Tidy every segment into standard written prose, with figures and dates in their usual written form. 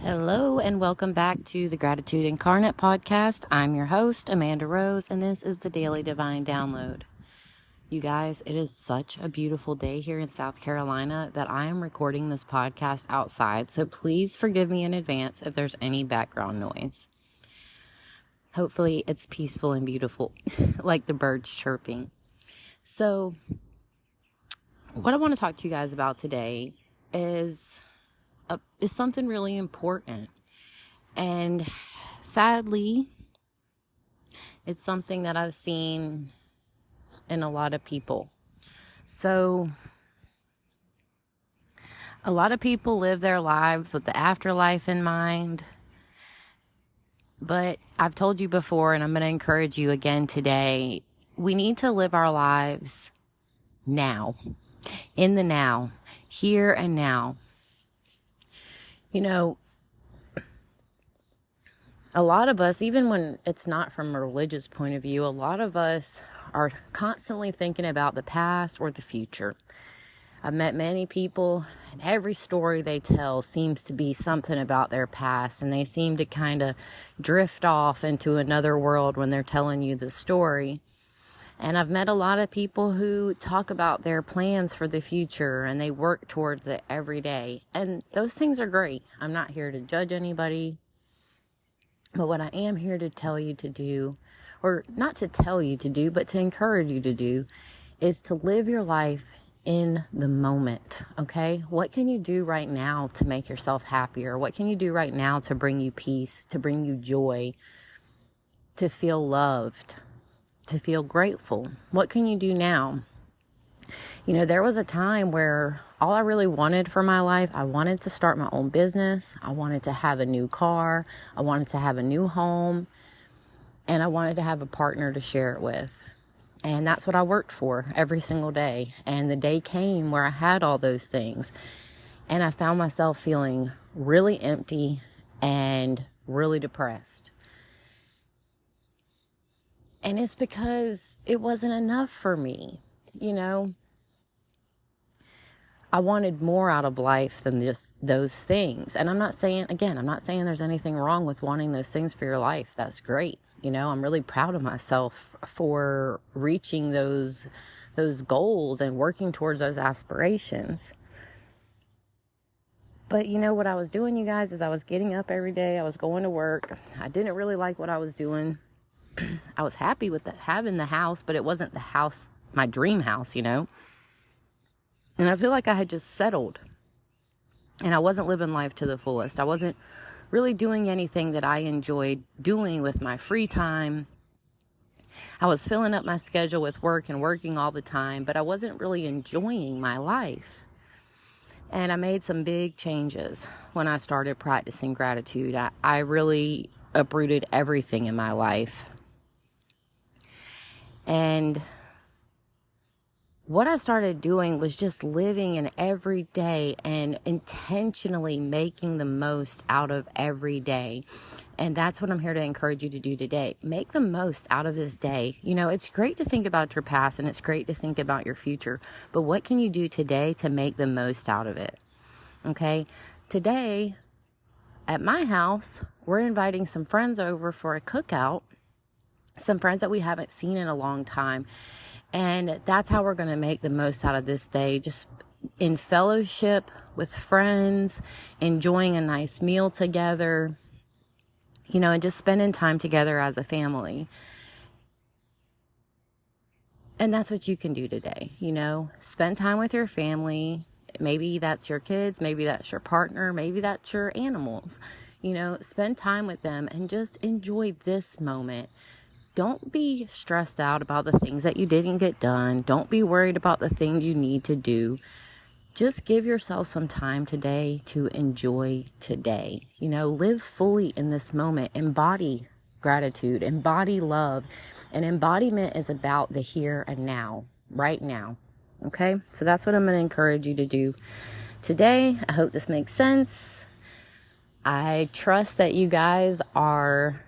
Hello and welcome back to the Gratitude Incarnate podcast. I'm your host, Amanda Rose, and this is the Daily Divine Download. You guys, it is such a beautiful day here in South Carolina that I am recording this podcast outside, so please forgive me in advance if there's any background noise. Hopefully it's peaceful and beautiful, like the birds chirping. So, what I want to talk to you guys about today is something really important, and sadly it's something that I've seen in a lot of people. So a lot of people live their lives with the afterlife in mind, but I've told you before, and I'm going to encourage you again today, we need to live our lives now, in the now, here and now. You know, a lot of us, even when it's not from a religious point of view, a lot of us are constantly thinking about the past or the future. I've met many people, and every story they tell seems to be something about their past, and they seem to kind of drift off into another world when they're telling you the story. And I've met a lot of people who talk about their plans for the future and they work towards it every day. And those things are great. I'm not here to judge anybody. But what I am here to tell you to do, or not to tell you to do, but to encourage you to do, is to live your life in the moment, okay? What can you do right now to make yourself happier? What can you do right now to bring you peace, to bring you joy, to feel loved, to feel grateful? What can you do now? You know, there was a time where all I really wanted for my life, I wanted to start my own business. I wanted to have a new car. I wanted to have a new home. And I wanted to have a partner to share it with. And that's what I worked for every single day. And the day came where I had all those things. And I found myself feeling really empty and really depressed. And it's because it wasn't enough for me, you know. I wanted more out of life than just those things. And I'm not saying there's anything wrong with wanting those things for your life. That's great. You know, I'm really proud of myself for reaching those goals and working towards those aspirations. But you know what I was doing, you guys, is I was getting up every day. I was going to work. I didn't really like what I was doing. I was happy with having the house, but it wasn't the house, my dream house, you know. And I feel like I had just settled. And I wasn't living life to the fullest. I wasn't really doing anything that I enjoyed doing with my free time. I was filling up my schedule with work and working all the time, but I wasn't really enjoying my life. And I made some big changes when I started practicing gratitude. I really uprooted everything in my life. And what I started doing was just living in every day and intentionally making the most out of every day. And that's what I'm here to encourage you to do today. Make the most out of this day. You know, it's great to think about your past and it's great to think about your future, but what can you do today to make the most out of it? Okay? Today, at my house, we're inviting some friends over for a cookout. Some friends that we haven't seen in a long time. And that's how we're going to make the most out of this day. Just in fellowship with friends, enjoying a nice meal together, you know, and just spending time together as a family. And that's what you can do today, you know. Spend time with your family. Maybe that's your kids. Maybe that's your partner. Maybe that's your animals. You know, spend time with them and just enjoy this moment. Don't be stressed out about the things that you didn't get done. Don't be worried about the things you need to do. Just give yourself some time today to enjoy today. You know, live fully in this moment. Embody gratitude. Embody love. And embodiment is about the here and now, right now. Okay? So that's what I'm going to encourage you to do today. I hope this makes sense. I trust that you guys are,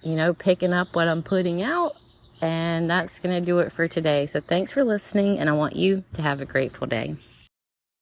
you know, picking up what I'm putting out. And that's going to do it for today. So thanks for listening, and I want you to have a grateful day.